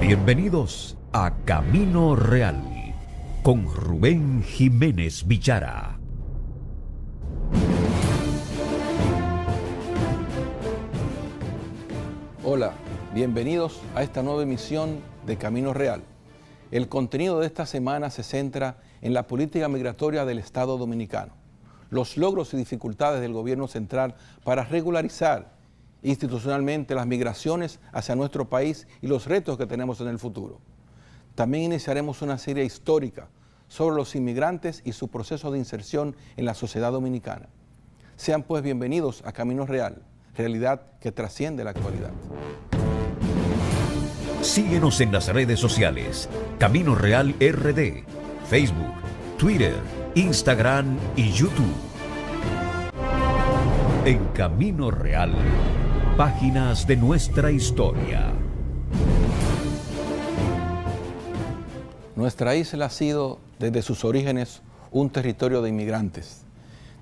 Bienvenidos a Camino Real con Rubén Jiménez Vichara. Hola, bienvenidos a esta nueva emisión de Camino Real. El contenido de esta semana se centra en la política migratoria del Estado Dominicano, los logros y dificultades del gobierno central para regularizar institucionalmente las migraciones hacia nuestro país y los retos que tenemos en el futuro. También iniciaremos una serie histórica sobre los inmigrantes y su proceso de inserción en la sociedad dominicana. Sean pues bienvenidos a Camino Real, realidad que trasciende la actualidad. Síguenos en las redes sociales, Camino Real RD, Facebook, Twitter, Instagram y YouTube. En Camino Real, páginas de nuestra historia. Nuestra isla ha sido, desde sus orígenes, un territorio de inmigrantes.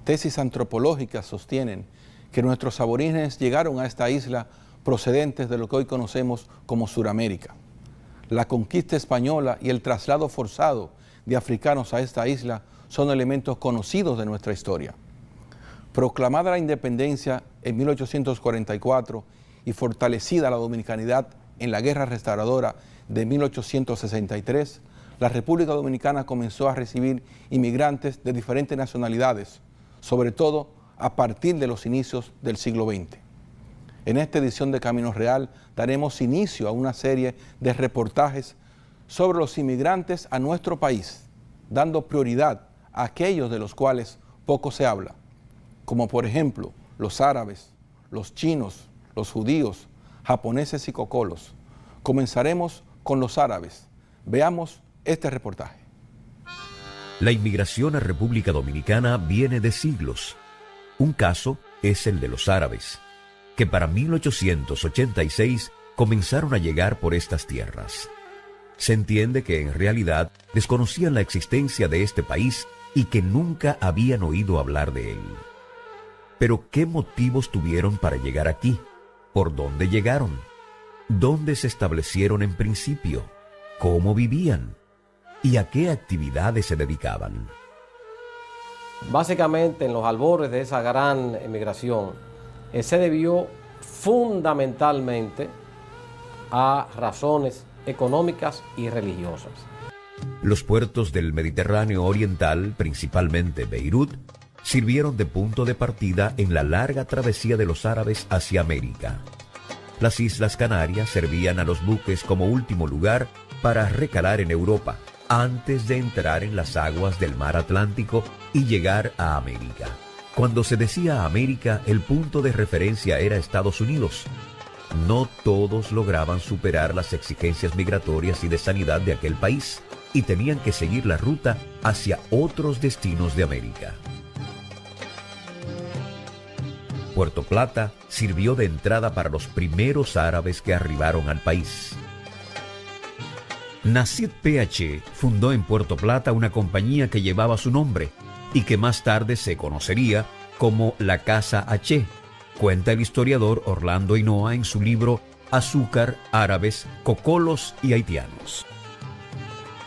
Tesis antropológicas sostienen que nuestros aborígenes llegaron a esta isla procedentes de lo que hoy conocemos como Suramérica. La conquista española y el traslado forzado de africanos a esta isla son elementos conocidos de nuestra historia. Proclamada la independencia en 1844 y fortalecida la dominicanidad en la Guerra Restauradora de 1863, la República Dominicana comenzó a recibir inmigrantes de diferentes nacionalidades, sobre todo a partir de los inicios del siglo XX. En esta edición de Camino Real daremos inicio a una serie de reportajes sobre los inmigrantes a nuestro país, dando prioridad a aquellos de los cuales poco se habla, como por ejemplo los árabes, los chinos, los judíos, japoneses y cocolos. Comenzaremos con los árabes. Veamos este reportaje. La inmigración a República Dominicana viene de siglos. Un caso es el de los árabes, que para 1886 comenzaron a llegar por estas tierras. Se entiende que en realidad desconocían la existencia de este país y que nunca habían oído hablar de él. Pero ¿qué motivos tuvieron para llegar aquí? ¿Por dónde llegaron? ¿Dónde se establecieron en principio? ¿Cómo vivían? ¿Y a qué actividades se dedicaban? Básicamente, en los albores de esa gran emigración, se debió fundamentalmente a razones económicas y religiosas. Los puertos del Mediterráneo Oriental, principalmente Beirut, sirvieron de punto de partida en la larga travesía de los árabes hacia América. Las Islas Canarias servían a los buques como último lugar para recalar en Europa, antes de entrar en las aguas del mar Atlántico y llegar a América. Cuando se decía América, el punto de referencia era Estados Unidos. No todos lograban superar las exigencias migratorias y de sanidad de aquel país y tenían que seguir la ruta hacia otros destinos de América. Puerto Plata sirvió de entrada para los primeros árabes que arribaron al país. Nassid PH fundó en Puerto Plata una compañía que llevaba su nombre y que más tarde se conocería como la Casa H, cuenta el historiador Orlando Hinoa en su libro Azúcar, Árabes, Cocolos y Haitianos.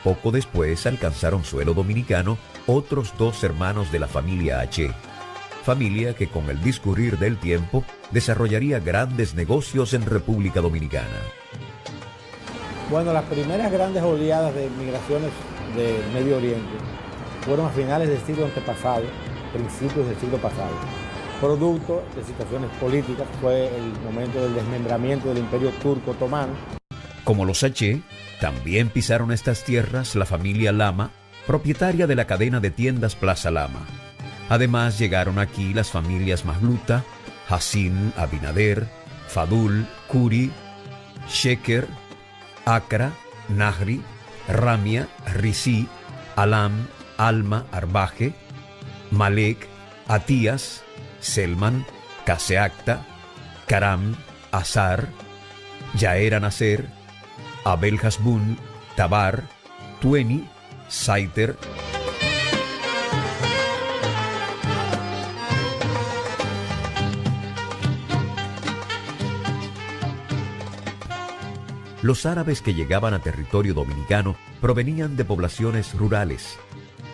Poco después alcanzaron suelo dominicano otros dos hermanos de la familia H, familia que con el discurrir del tiempo desarrollaría grandes negocios en República Dominicana. Bueno, las primeras grandes oleadas de migraciones del Medio Oriente fueron a finales del siglo antepasado, principios del siglo pasado. Producto de situaciones políticas, fue el momento del desmembramiento del Imperio Turco Otomano. Como los H, también pisaron estas tierras la familia Lama, propietaria de la cadena de tiendas Plaza Lama. Además llegaron aquí las familias Mahluta, Hassin, Abinader, Fadul, Kuri, Sheker, Acra, Nahri, Ramia, Risi, Alam, Alma, Arbaje, Malek, Atías, Selman, Caseacta, Karam, Azar, Yaera Nasser, Abel Hasbun, Tabar, Tueni, Saiter, Los árabes que llegaban a territorio dominicano provenían de poblaciones rurales.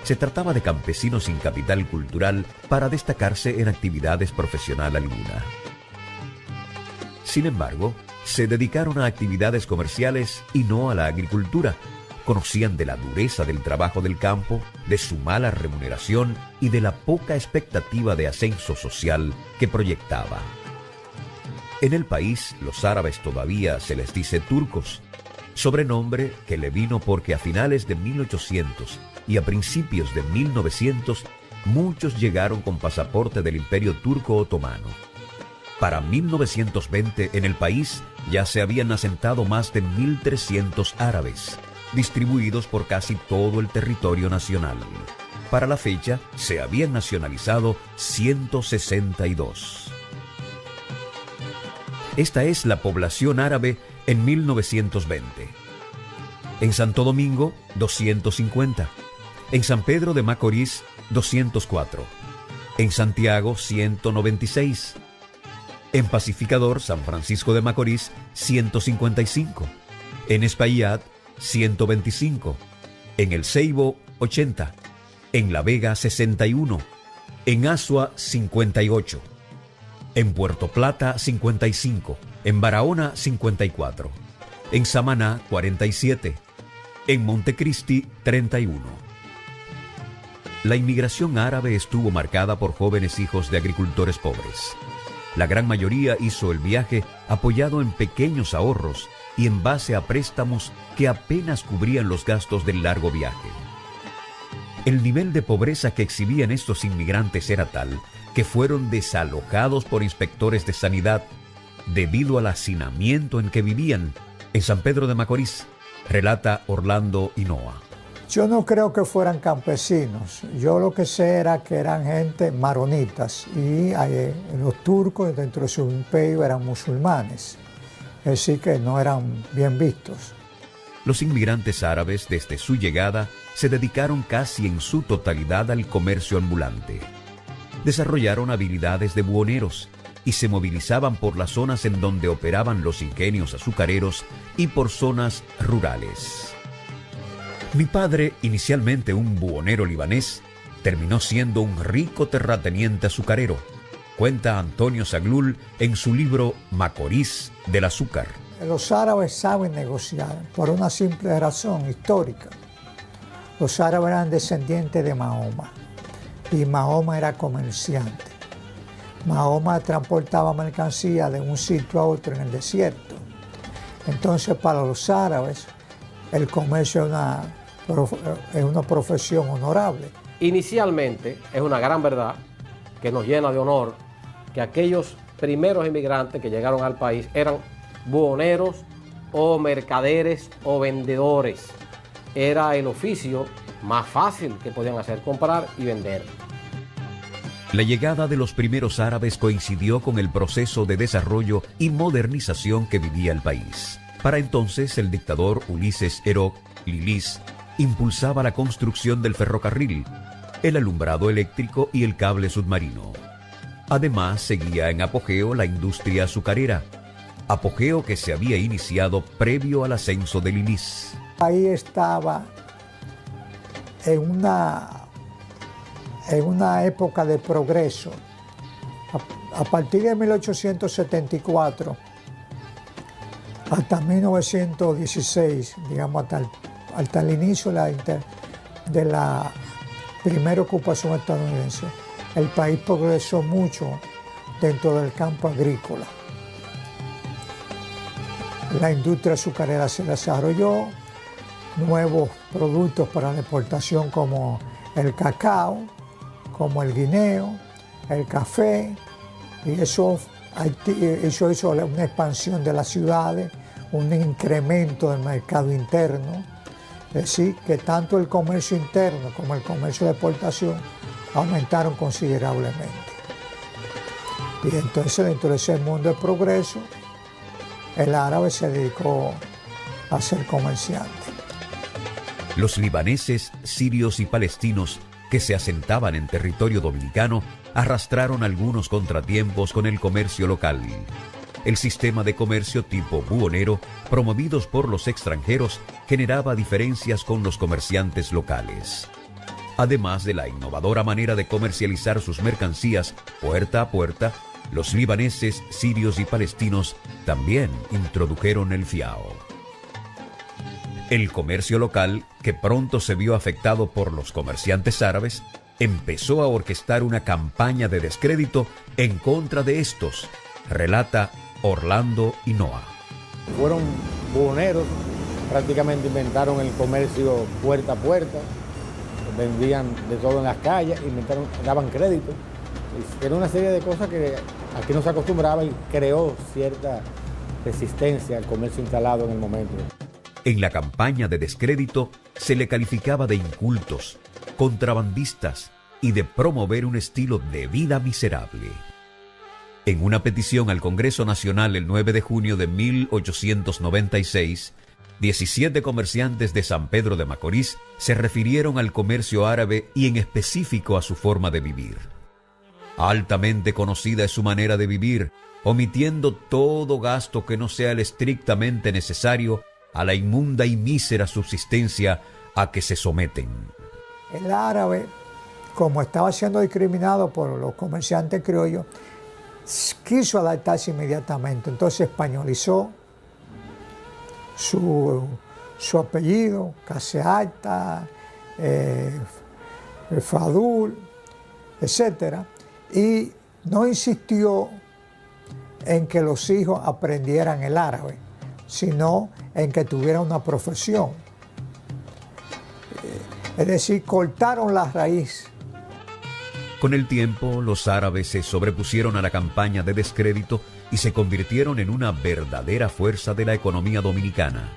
Se trataba de campesinos sin capital cultural para destacarse en actividades profesional alguna. Sin embargo, se dedicaron a actividades comerciales y no a la agricultura. Conocían de la dureza del trabajo del campo, de su mala remuneración y de la poca expectativa de ascenso social que proyectaba. En el país, los árabes todavía se les dice turcos, sobrenombre que le vino porque a finales de 1800 y a principios de 1900 muchos llegaron con pasaporte del Imperio Turco Otomano. Para 1920 en el país ya se habían asentado más de 1.300 árabes, distribuidos por casi todo el territorio nacional. Para la fecha se habían nacionalizado 162. Esta es la población árabe en 1920. En Santo Domingo, 250. En San Pedro de Macorís, 204. En Santiago, 196. En Pacificador, San Francisco de Macorís, 155. En Espaillat, 125. En El Ceibo, 80. En La Vega, 61. En Azua, 58. En Puerto Plata, 55. En Barahona, 54. En Samaná, 47. En Montecristi, 31. La inmigración árabe estuvo marcada por jóvenes hijos de agricultores pobres. La gran mayoría hizo el viaje apoyado en pequeños ahorros y en base a préstamos que apenas cubrían los gastos del largo viaje. El nivel de pobreza que exhibían estos inmigrantes era tal que fueron desalojados por inspectores de sanidad debido al hacinamiento en que vivían en San Pedro de Macorís, relata Orlando Hinoa. Yo no creo que fueran campesinos, yo lo que sé era que eran gente maronitas y los turcos dentro de su imperio eran musulmanes, es decir que no eran bien vistos. Los inmigrantes árabes desde su llegada se dedicaron casi en su totalidad al comercio ambulante. Desarrollaron habilidades de buhoneros y se movilizaban por las zonas en donde operaban los ingenios azucareros y por zonas rurales. Mi padre, inicialmente un buhonero libanés, terminó siendo un rico terrateniente azucarero, cuenta Antonio Zaglul en su libro Macorís del azúcar. Los árabes saben negociar por una simple razón histórica. Los árabes eran descendientes de Mahoma y Mahoma era comerciante. Mahoma transportaba mercancía de un sitio a otro en el desierto. Entonces, para los árabes, el comercio es una profesión honorable. Inicialmente, es una gran verdad que nos llena de honor que aquellos primeros inmigrantes que llegaron al país eran buhoneros o mercaderes o vendedores. Era el oficio más fácil que podían hacer, comprar y vender. La llegada de los primeros árabes coincidió con el proceso de desarrollo y modernización que vivía el país. Para entonces, el dictador Ulises Heró Lilis impulsaba la construcción del ferrocarril, el alumbrado eléctrico y el cable submarino. Además, seguía en apogeo la industria azucarera, apogeo que se había iniciado previo al ascenso de Lilis. Ahí estaba en una época de progreso. A partir de 1874 hasta 1916, digamos hasta el inicio de la primera ocupación estadounidense, el país progresó mucho dentro del campo agrícola. La industria azucarera se desarrolló, nuevos productos para la exportación como el cacao, como el guineo, el café, y eso hizo una expansión de las ciudades, un incremento del mercado interno. Es decir, que tanto el comercio interno como el comercio de exportación aumentaron considerablemente. Y entonces, dentro de ese mundo de progreso, el árabe se dedicó a ser comerciante. Los libaneses, sirios y palestinos que se asentaban en territorio dominicano arrastraron algunos contratiempos con el comercio local. El sistema de comercio tipo buhonero, promovidos por los extranjeros, generaba diferencias con los comerciantes locales. Además de la innovadora manera de comercializar sus mercancías puerta a puerta, los libaneses, sirios y palestinos también introdujeron el fiao. El comercio local, que pronto se vio afectado por los comerciantes árabes, empezó a orquestar una campaña de descrédito en contra de estos, relata Orlando Hinoa. Fueron buhoneros, prácticamente inventaron el comercio puerta a puerta, vendían de todo en las calles, daban crédito. Era una serie de cosas que aquí no se acostumbraba y creó cierta resistencia al comercio instalado en el momento. En la campaña de descrédito se le calificaba de incultos, contrabandistas y de promover un estilo de vida miserable. En una petición al Congreso Nacional el 9 de junio de 1896, 17 comerciantes de San Pedro de Macorís se refirieron al comercio árabe y en específico a su forma de vivir. Altamente conocida es su manera de vivir, omitiendo todo gasto que no sea el estrictamente necesario a la inmunda y mísera subsistencia a que se someten. El árabe, como estaba siendo discriminado por los comerciantes criollos, quiso adaptarse inmediatamente, entonces españolizó su apellido, Casealta, Fadul, etc. Y no insistió en que los hijos aprendieran el árabe, sino en que tuvieran una profesión. Es decir, cortaron la raíz. Con el tiempo, los árabes se sobrepusieron a la campaña de descrédito y se convirtieron en una verdadera fuerza de la economía dominicana.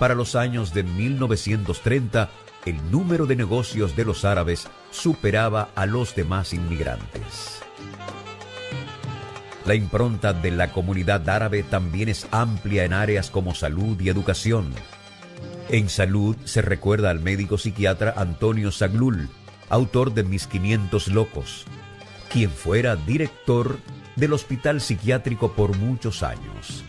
Para los años de 1930, el número de negocios de los árabes superaba a los demás inmigrantes. La impronta de la comunidad árabe también es amplia en áreas como salud y educación. En salud se recuerda al médico psiquiatra Antonio Zaglul, autor de Mis 500 Locos, quien fuera director del Hospital Psiquiátrico por muchos años,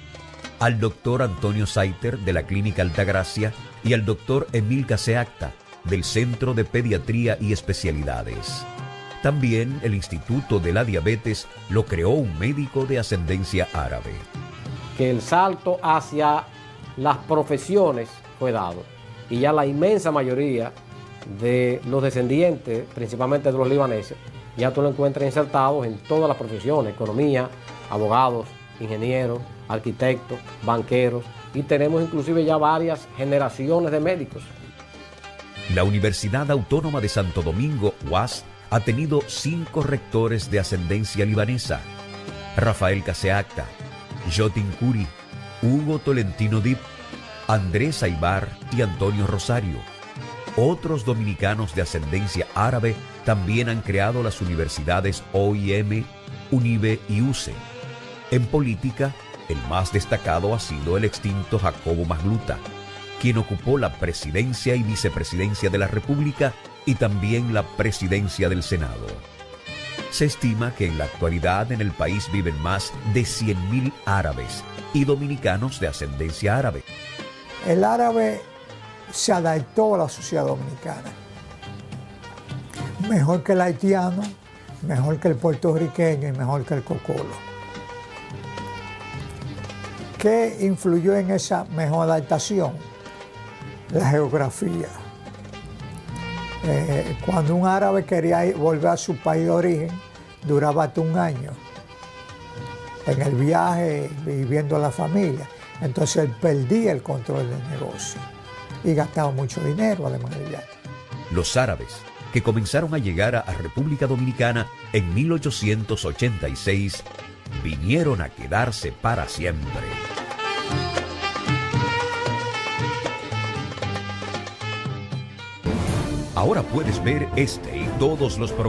al doctor Antonio Saiter de la Clínica Altagracia y al doctor Emil Caseacta del Centro de Pediatría y Especialidades. También el Instituto de la Diabetes lo creó un médico de ascendencia árabe. Que el salto hacia las profesiones fue dado y ya la inmensa mayoría de los descendientes, principalmente de los libaneses, ya tú lo encuentras insertados en todas las profesiones: economía, abogados, ingenieros, arquitectos, banqueros, y tenemos inclusive ya varias generaciones de médicos. La Universidad Autónoma de Santo Domingo, UAS, ha tenido 5 rectores de ascendencia libanesa: Rafael Caseacta, Jotin Curi, Hugo Tolentino Dip, Andrés Aybar y Antonio Rosario. Otros dominicanos de ascendencia árabe también han creado las universidades OIM, UNIBE y UCE. En política, el más destacado ha sido el extinto Jacobo Magluta, quien ocupó la presidencia y vicepresidencia de la República y también la presidencia del Senado. Se estima que en la actualidad en el país viven más de 100.000 árabes y dominicanos de ascendencia árabe. El árabe se adaptó a la sociedad dominicana. Mejor que el haitiano, mejor que el puertorriqueño y mejor que el cocolo. ¿Qué influyó en esa mejor adaptación? La geografía. Cuando un árabe quería volver a su país de origen, duraba hasta un año en el viaje y viendo a la familia. Entonces él perdía el control del negocio y gastaba mucho dinero además de viaje. Los árabes, que comenzaron a llegar a República Dominicana en 1886, vinieron a quedarse para siempre. Ahora puedes ver este y todos los programas